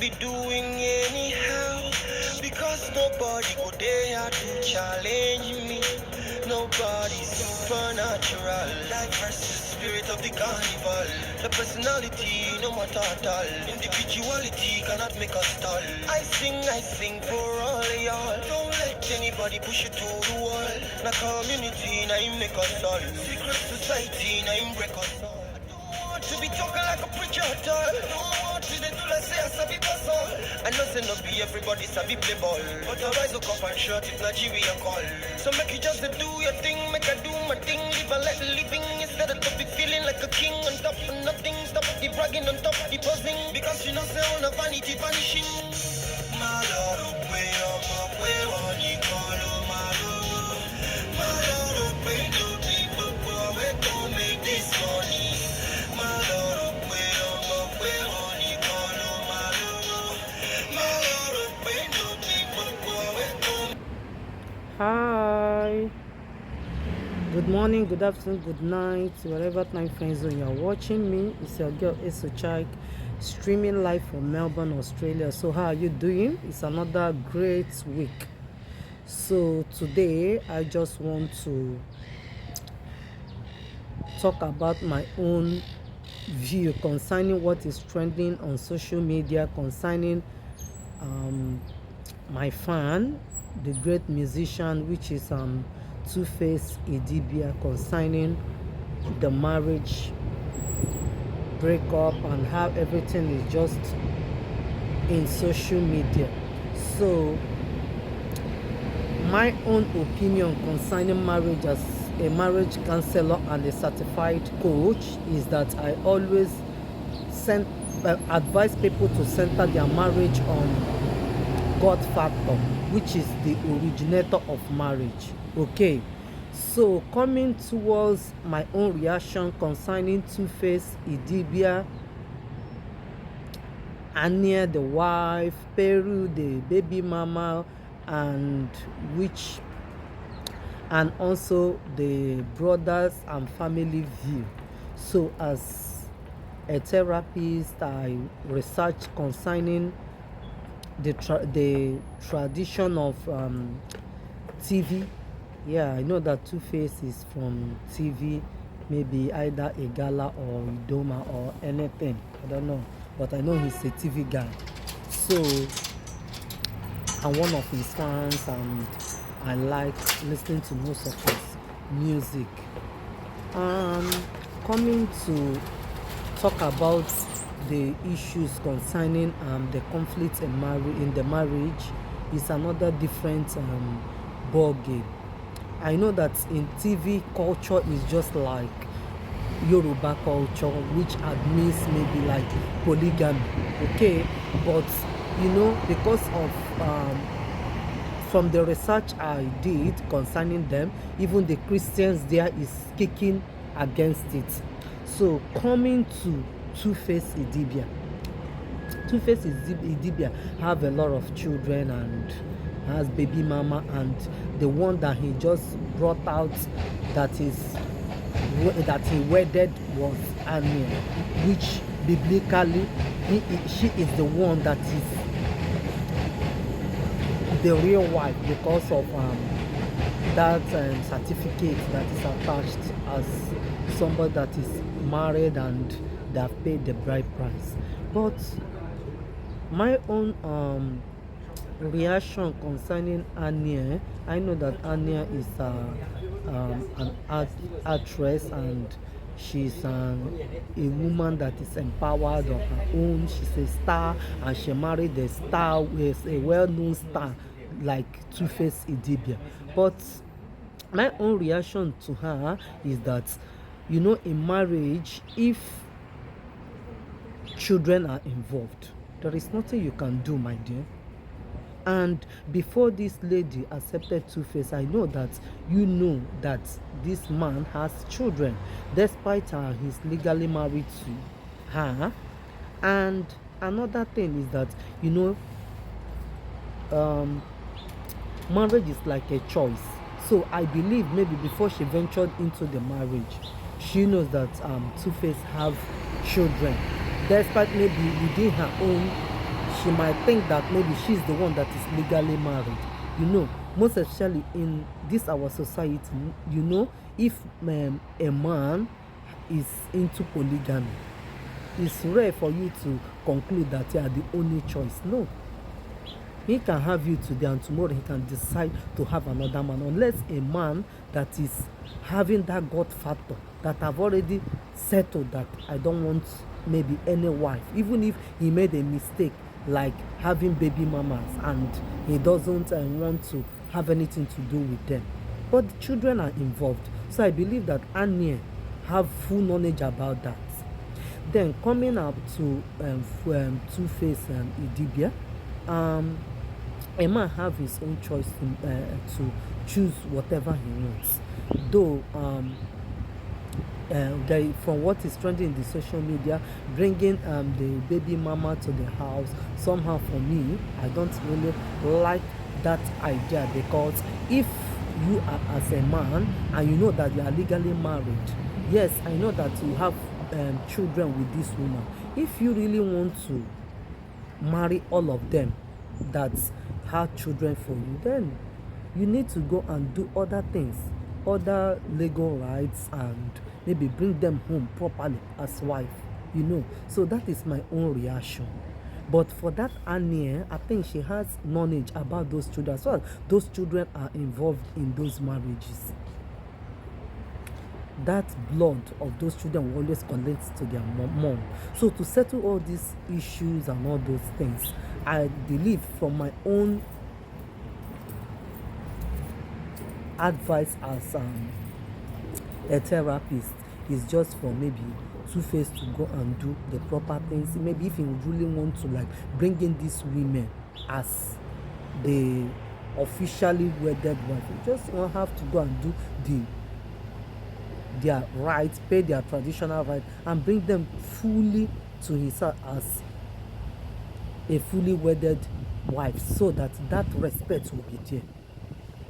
be doing anyhow, because nobody go there to challenge me. Nobody's supernatural. Life versus spirit of the carnival. The personality, no matter at all. Individuality cannot make us stall. I sing for all of y'all. Don't let anybody push you to the wall. Na community, na him make us all. Secret society, na him break us all. I don't want to be talking like a preacher at all. I don't want to do like say I sabi pass all. I know say not be everybody sabi play ball, but I rise up and shot if Nigeria call. So make you just do your thing, make I do my thing. Live and let living instead of be feeling like a king on top of nothing. Stop the bragging on top of the buzzing, because you know say all the vanity vanishing. My lord, way up, way on you call, my lord. My lord, way to people, we don't make this money. My lord, way up, way on you call, my lord. My lord, way to people, we don't. Hi, good morning, good afternoon, good night, wherever time friends zone you're watching me. It's your girl Esochike, streaming live from Melbourne, Australia. So how are you doing? It's another great week. So today I just want to talk about my own view concerning what is trending on social media concerning my fan, the great musician, which is Tuface Idibia, concerning the marriage breakup and how everything is just in social media. So my own opinion concerning marriage as a marriage counselor and a certified coach is that I always advise people to center their marriage on God factor, which is the originator of marriage. Okay, so coming towards my own reaction concerning Tuface Idibia, Ania the wife, Peru the baby mama, and also the brothers and family view. So as a therapist, I research concerning the tradition of TV. Yeah, I know that Tuface is from TV, maybe either a gala or Idoma or anything. I don't know, but I know he's a TV guy. So I'm one of his fans, and I like listening to most of his music. Coming to talk about the issues concerning the conflict in the marriage is another different ball game. I know that in TV culture is just like Yoruba culture, which admits maybe like polygamy, okay, but you know, because of from the research I did concerning them, even the Christians there is kicking against it. So coming to Tuface Idibia. Tuface Idibia have a lot of children and has baby mama, and the one that he just brought out that he wedded was Ania, which biblically she is the one that is the real wife, because of that certificate that is attached as somebody that is married and they have paid the bride price. But my own reaction concerning Ania, I know that Ania is an actress, and she's a woman that is empowered of her own. She's a star, and she married a star, with a well-known star like Tuface Idibia. But my own reaction to her is that, you know, in marriage, if children are involved, there is nothing you can do, my dear. And before this lady accepted Tuface, I know that you know that this man has children, despite he's legally married to her. And another thing is that, you know, marriage is like a choice. So I believe maybe before she ventured into the marriage, she knows that Tuface have children, despite maybe within her own she might think that maybe she's the one that is legally married. Most especially in this our society, if a man is into polygamy, it's rare for you to conclude that you are the only choice. No, he can have you today and tomorrow he can decide to have another man, unless a man that is having that God factor, that have already settled that I don't want maybe any wife, even if he made a mistake like having baby mamas and he doesn't want to have anything to do with them, but the children are involved. So I believe that Anya have full knowledge about that. Then coming up to Two-Face and Idibia, a man have his own choice to choose whatever he wants. Though from what is trending in the social media, bringing the baby mama to the house, somehow for me, I don't really like that idea, because if you are as a man and you know that you are legally married, yes, I know that you have children with this woman. If you really want to marry all of them that have children for you, then you need to go and do other things, other legal rights, and maybe bring them home properly as wife, So that is my own reaction. But for that Anya, I think she has knowledge about those children as well. Those children are involved in those marriages. That blood of those children will always collect to their mom. So to settle all these issues and all those things, I believe from my own advice as a therapist, is just for maybe Two-Face to go and do the proper things. Maybe if you really want to like bring in these women as the officially wedded wife, you just won't have to go and do their rights, pay their traditional right, and bring them fully to his house as a fully wedded wife, so that respect will be there.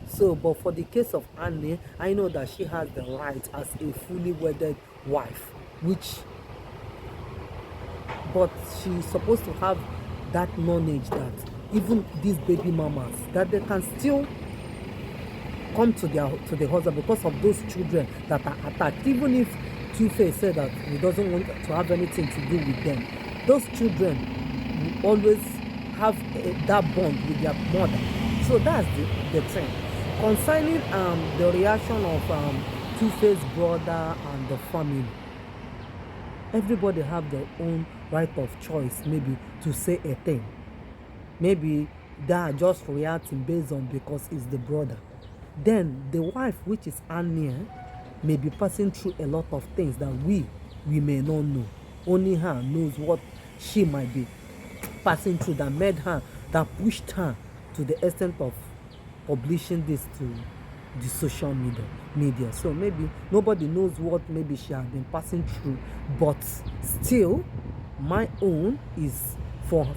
So, but for the case of Annie, I know that she has the right as a fully wedded wife, but she's supposed to have that knowledge that even these baby mamas, that they can still come to the husband because of those children that are attacked. Even if Two-Face said that he doesn't want to have anything to do with them, those children will always have that bond with their mother. So that's the thing. Concerning the reaction of Two-Face brother and the family, everybody have their own right of choice, maybe to say a thing. Maybe they are just reacting based on because it's the brother. Then the wife, which is Anya, may be passing through a lot of things that we may not know. Only her knows what she might be passing through, that pushed her to the extent of publishing this to the social media. So maybe nobody knows what maybe she has been passing through, but still my own is for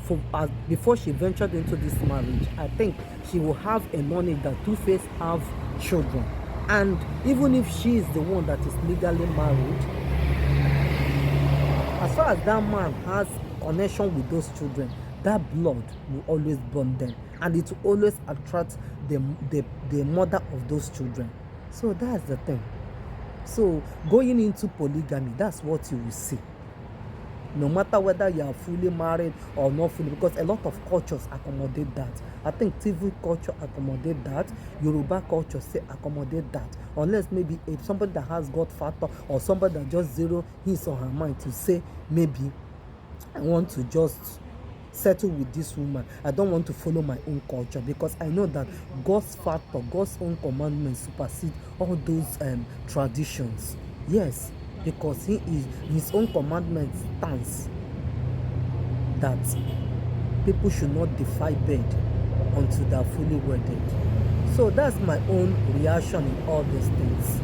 before she ventured into this marriage, I think she will have a knowledge that Two-Face have children, and even if she is the one that is legally married, as far as that man has connection with those children, that blood will always bond them, and it will always attract the mother of those children. So that's the thing. So going into polygamy, that's what you will see, no matter whether you are fully married or not fully, because a lot of cultures accommodate that. I think TV culture accommodate that, Yoruba culture say accommodate that, unless maybe if somebody that has God factor or somebody that just zero his or her mind to say, maybe I want to just settle with this woman, I don't want to follow my own culture, because I know that God's factor, God's own commandments supersede all those traditions. Yes, because his own commandment stands that people should not defile bed until they are fully wedded. So that's my own reaction in all these things.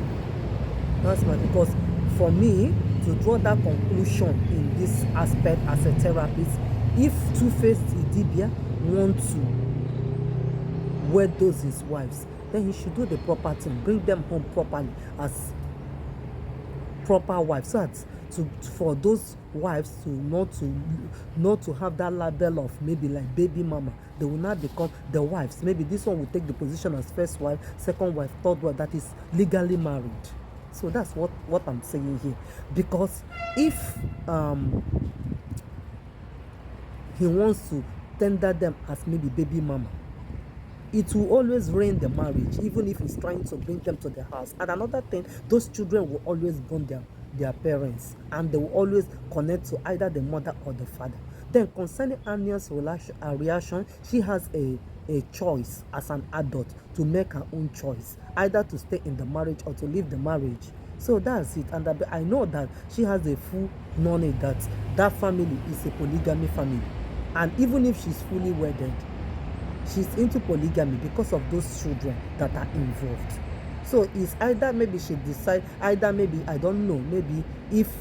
Because for me to draw that conclusion in this aspect as a therapist, if Two-Face Idibia wants to wed those his wives, then he should do the proper thing, bring them home properly as proper wife, so that for those wives to not to have that label of maybe like baby mama. They will not become the wives. Maybe this one will take the position as first wife, second wife, third wife, that is legally married. So that's what I'm saying here. Because if he wants to tender them as maybe baby mama, it will always ruin the marriage, even if he's trying to bring them to the house. And another thing, those children will always bond their parents, and they will always connect to either the mother or the father. Then concerning Anya's reaction, she has a choice as an adult to make her own choice, either to stay in the marriage or to leave the marriage. So that's it. And I know that she has a full knowledge that that family is a polygamy family, and even if she's fully wedded, she's into polygamy because of those children that are involved. So it's either maybe she decide, either maybe, I don't know, maybe if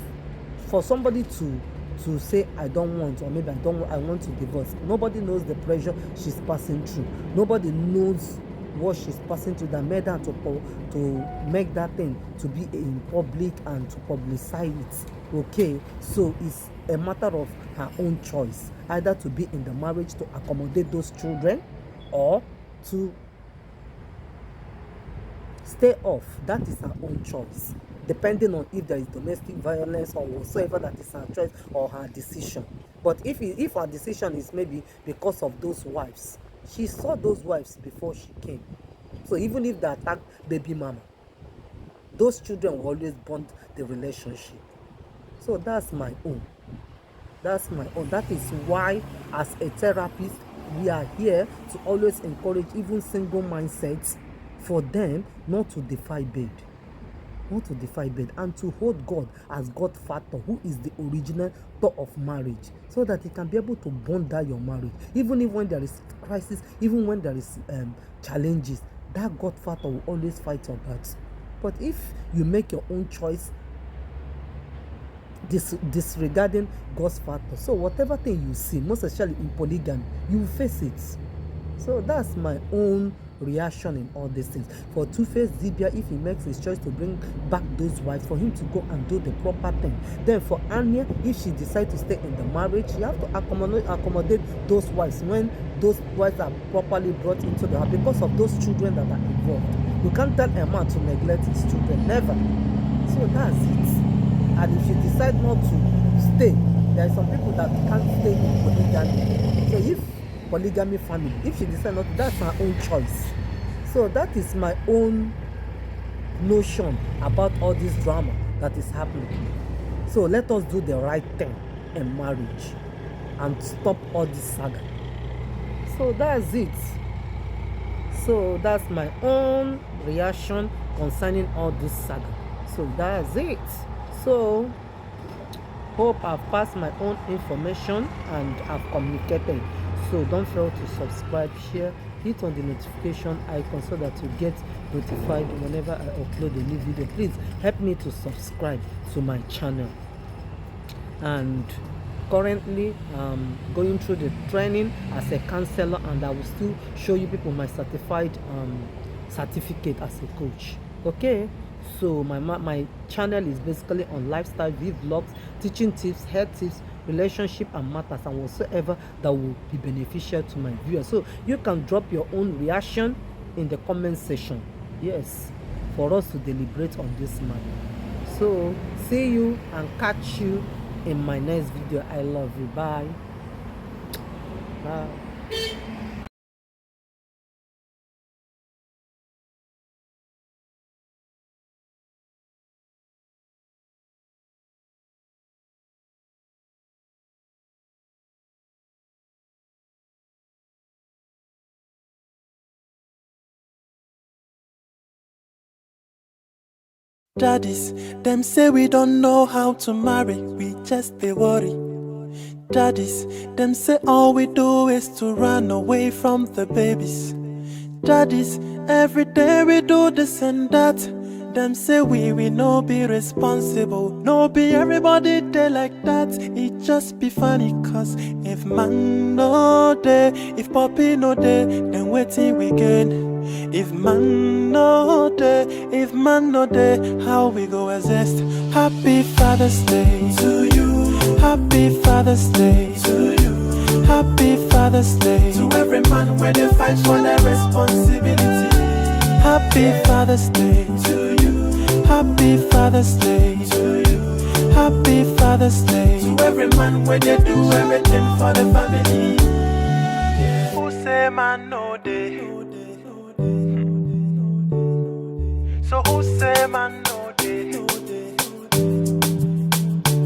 for somebody to say I don't want, or maybe I want to divorce, nobody knows the pressure she's passing through. Nobody knows what she's passing through that made her to make that thing to be in public and to publicize it. Okay, so it's a matter of her own choice, either to be in the marriage to accommodate those children or to stay off. That is her own choice, depending on if there is domestic violence or whatsoever. That is her choice or her decision. But if her decision is maybe because of those wives, she saw those wives before she came. So even if they attack baby mama, those children will always bond the relationship. So that's my own. That's my own. That is why, as a therapist, we are here to always encourage even single mindsets for them not to defy bed. Not to defy bed, and to hold God as God factor, who is the original thought of marriage, so that He can be able to bond that your marriage. Even if when there is crisis, even when there is challenges, that God factor will always fight your battles. But if you make your own choice, disregarding God's factor, so whatever thing you see, most especially in polygamy, you will face it. So that's my own reaction in all these things. For Tuface Idibia, if he makes his choice to bring back those wives, for him to go and do the proper thing. Then for Anya, if she decides to stay in the marriage, she have to accommodate those wives when those wives are properly brought into the house, because of those children that are involved. You can't tell a man to neglect his children, never. So that's it. And if she decides not to stay, there are some people that can't stay in polygamy. So if polygamy family, if she decides not to, that's her own choice. So that is my own notion about all this drama that is happening. So let us do the right thing in marriage and stop all this saga. So that's it. So that's my own reaction concerning all this saga. So that's it. So hope I've passed my own information and I've communicated. So don't fail to subscribe, share, hit on the notification icon so that you get notified whenever I upload a new video. Please help me to subscribe to my channel. And currently going through the training as a counselor, and I will still show you people my certified certificate as a coach. Okay, so my channel is basically on lifestyle vlogs, teaching tips, health tips, relationship and matters, and whatsoever that will be beneficial to my viewers. So you can drop your own reaction in the comment section, yes, for us to deliberate on this matter. So see you and catch you in my next video. I love you. Bye. Bye. Daddies, them say we don't know how to marry, we just they worry. Daddies, them say all we do is to run away from the babies. Daddies, every day we do this and that. Them say we no be responsible, no be everybody they like that. It just be funny cause if man no day, if puppy no day, then waiting we gain. If man no day, if man no day, how we go exist? Happy Father's Day to you. Happy Father's Day to you. Happy Father's Day to every man where they fight for their responsibility. Happy Father's Day to you. Happy Father's Day to you. Happy Father's Day to every man where they do everything for the family. Yeah. Who say man no day? So who say man no day?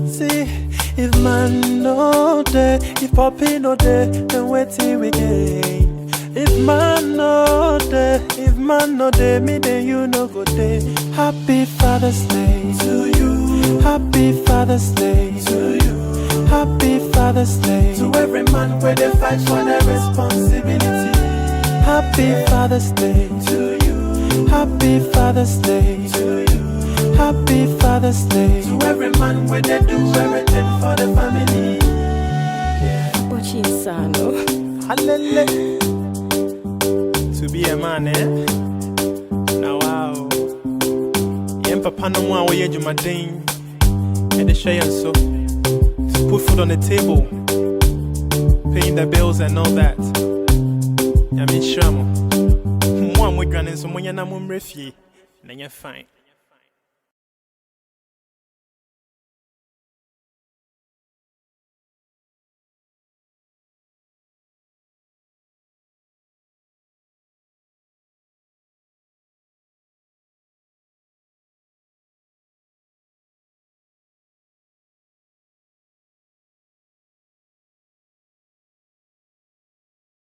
See, if man no day, if Poppy no day, then wait till we gain. If man no day, if man no day, me then you no go day. Happy Father's Day to you. Happy Father's Day to you. Happy Father's Day to every man where they fight for their responsibility. Happy Father's Day to you. Happy Father's Day to you. Happy Father's Day to every man where they do everything for the family. Yeah. Hallelujah. To be a man, eh? Now wow. Yen papa no one way you my ding. And the shay and so to put food on the table, paying the bills and all that. I mean, sure, one with granny, so when you're not refugee, then you're fine.